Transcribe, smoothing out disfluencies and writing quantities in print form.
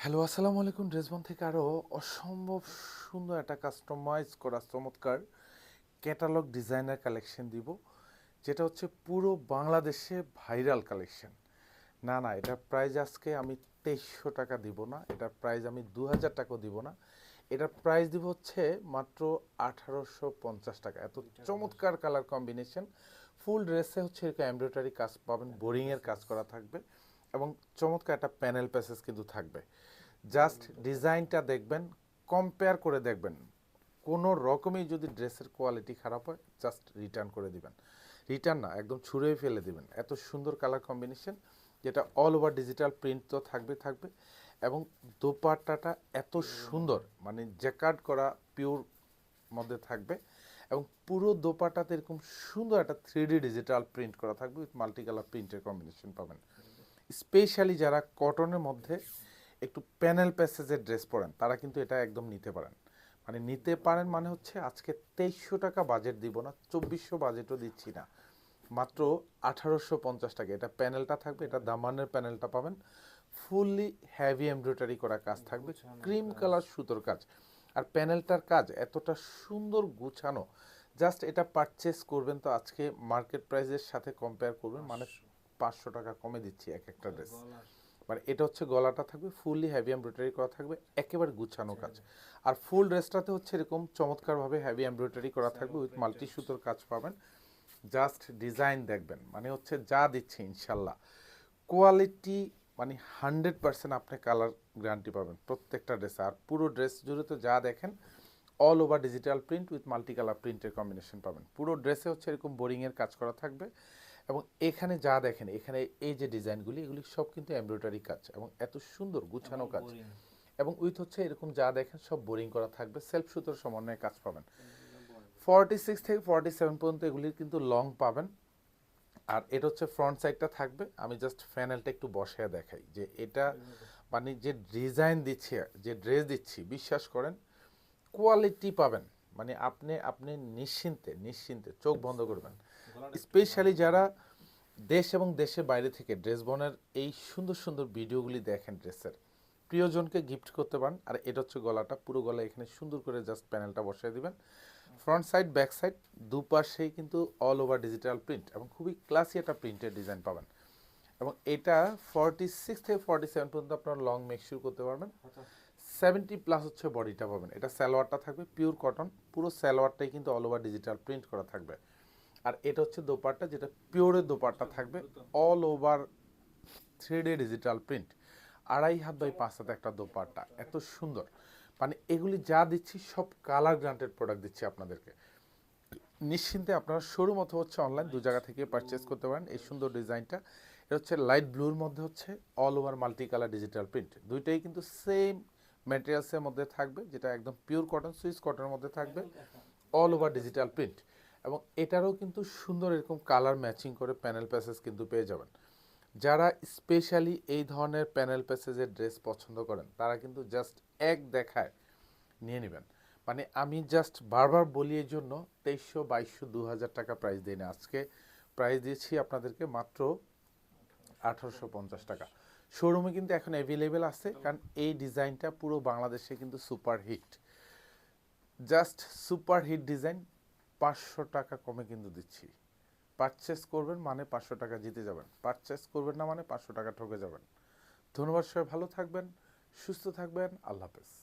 Hello, আসসালামু আলাইকুম। ড্রেসবন থেকে আরও অসম্ভব সুন্দর একটা কাস্টমাইজ করা চমৎকার ক্যাটালগ ডিজাইনার কালেকশন দিব, যেটা হচ্ছে পুরো বাংলাদেশে ভাইরাল কালেকশন। না, এটার প্রাইস আজকে আমি 2300 টাকা দিব না, এটার প্রাইস আমি 2000 টাকাও দিব না, এটার প্রাইস দিব হচ্ছে মাত্র 1850 টাকা। এত চমৎকার কালার কম্বিনেশন, ফুল ড্রেসে হচ্ছে এরকম এমব্রয়ডারি কাজ পাবেন, বোরিংয়ের কাজ করা থাকবে এবং চমৎকার একটা প্যানেল প্যাসেজ কিন্তু থাকবে। জাস্ট ডিজাইনটা দেখবেন, কম্পেয়ার করে দেখবেন, কোনো রকমই যদি ড্রেসের কোয়ালিটি খারাপ হয় জাস্ট রিটার্ন করে দিবেন। রিটার্ন না, একদম ছুঁড়েই ফেলে দিবেন। এত সুন্দর কালার কম্বিনেশন, যেটা অল ওভার ডিজিটাল প্রিন্ট তো থাকবে এবং দোপাট্টাটা এত সুন্দর, মানে জ্যাকার্ড করা পিওর মধ্যে থাকবে এবং পুরো দোপাট্টাতে এরকম সুন্দর একটা 3D ডিজিটাল প্রিন্ট করা থাকবে উইথ মাল্টি কালার প্রিন্টের কম্বিনেশন পাবেন। স্পেশালি যারা কটনের মধ্যে একটু প্যানেল প্যাসেজের ড্রেস পরেন তারা কিন্তু এটা একদম নিতে পারেন। মানে নিতে পারেন মানে হচ্ছে আজকে 2300 টাকা বাজেট দিব না, 2400 বাজেটও দিচ্ছি না, মাত্র 1850 টাকা। এটা প্যানেলটা থাকবে, এটা দামানের প্যানেলটা পাবেন, ফুললি হ্যাভি এমব্রয়ডারি করা কাজ থাকবে, ক্রিম কালার সুতোর কাজ। আর প্যানেলটার কাজ এতটা সুন্দর গুছানো, জাস্ট এটা পারচেস করবেন তো আজকে মার্কেট প্রাইসের সাথে কম্পেয়ার করবেন মানে 500 টাকা কমে দিচ্ছি এক একটা ড্রেস। মানে এটা হচ্ছে গলাটা থাকবে ফুললি হেভি এমব্রয়ডারি করা থাকবে, একেবারে গুছানো কাজ। আর ফুল ড্রেসটাতে হচ্ছে এরকম চমৎকারভাবে হেভি এমব্রয়ডারি করা থাকবে উইথ মাল্টি সুতোর কাজ পাবেন। জাস্ট ডিজাইন দেখবেন, মানে হচ্ছে যা দিচ্ছে ইনশাল্লাহ কোয়ালিটি, মানে 100% আপনি কালার গ্যারান্টি পাবেন প্রত্যেকটা ড্রেসে। আর পুরো ড্রেস জুড়ে তো যা দেখেন all over digital print with multi colour প্রিন্টের কম্বিনেশন পাবেন। পুরো ড্রেসে হচ্ছে এরকম বোরিংয়ের কাজ করা থাকবে এবং এখানে যা দেখেন, এখানে এই যে ডিজাইনগুলি এগুলি সব কিন্তু এমব্রয়ডারি কাজ এবং এত সুন্দর গুছানো কাজ এবং উইথ হচ্ছে এরকম যা দেখেন সব বোরিং করা থাকবে, সেলফ সুতোর সমন্বয়ে কাজ পাবেন। 46 থেকে 47 পর্যন্ত এগুলির কিন্তু লং পাবেন। আর এটা হচ্ছে ফ্রন্ট সাইডটা থাকবে। আমি জাস্ট প্যানেলটা একটু বসায় দেখাই যে এটা, মানে যে ডিজাইন দিচ্ছি, যে ড্রেস দিচ্ছি, বিশ্বাস করেন কোয়ালিটি পাবেন। মানে আপনি আপনি নিশ্চিন্তে নিশ্চিন্তে চোখ বন্ধ করবেন। স্পেশালি যারা দেশ এবং দেশের বাইরে থেকে ড্রেস বনের এই সুন্দর সুন্দর ভিডিওগুলি দেখেন ড্রেসের, প্রিয়জনকে গিফট করতে পারেন। আর এটা হচ্ছে গলাটা, পুরো গলা এখানে সুন্দর করে জাস্ট প্যানেলটা বসিয়ে দিবেন। ফ্রন্ট সাইড ব্যাক সাইড দুপাশেই কিন্তু অল ওভার ডিজিটাল প্রিন্ট এবং খুবই ক্লাসি একটা প্রিন্টের ডিজাইন পাবেন। এবং এটা 46 থেকে 47 পর্যন্ত আপনার লং মেকশিওর করতে পারবেন। 70+ হচ্ছে বডিটা পাবেন। এটা সালোয়ারটা থাকবে পিওর কটন, পুরো সালোয়ারটাই কিন্তু অল ওভার ডিজিটাল প্রিন্ট করা থাকবে। আর এটা হচ্ছে দোপাট্টা, যেটা পিওরের দোপাট্টা থাকবে, all over 3D digital print, 2.5 হাত বাই 5 হাত একটা দোপাট্টা, এত সুন্দর। মানে এগুলি যা দিচ্ছি সব কালার গ্রান্টেড প্রোডাক্ট দিচ্ছি আপনাদেরকে। নিশ্চিন্তে আপনারা শোরুম অথবা হচ্ছে অনলাইন দু জায়গা থেকে পারচেস করতে পারেন এই সুন্দর ডিজাইনটা। এটা হচ্ছে লাইট ব্লুর মধ্যে হচ্ছে all over multi colour digital print, দুইটাই কিন্তু সেম ম্যাটেরিয়ালসের মধ্যে থাকবে, যেটা একদম পিওর কটন, সুইস কটনের মধ্যে থাকবে, অল ওভার ডিজিটাল প্রিন্ট। এবং এটারও কিন্তু সুন্দর এরকম কালার ম্যাচিং করে প্যানেল প্যাসেজ কিন্তু পেয়ে যাবেন। যারা স্পেশালি এই ধরনের প্যানেল প্যাসেজের ড্রেস পছন্দ করেন তারা কিন্তু জাস্ট এক দেখায় নিয়ে নেবেন। মানে আমি জাস্ট বারবার বলি এই জন্য 2300, 2200, 2000 টাকা প্রাইস দিই না, আজকে প্রাইস দিয়েছি আপনাদেরকে মাত্র 1850 টাকা। শোরুমে কিন্তু এখন অ্যাভেলেবেল আছে, কারণ এই ডিজাইনটা পুরো বাংলাদেশে কিন্তু super hit, just super hit design. 500 টাকা কমে কিন্তু দিচ্ছি। পারচেস করবেন মানে 500 টাকা জিতে যাবেন, পারচেস করবেন না মানে 500 টাকা ঠকে যাবেন। ধন্যবাদ, সবাই ভালো থাকবেন, সুস্থ থাকবেন, আল্লাহ হাফেজ।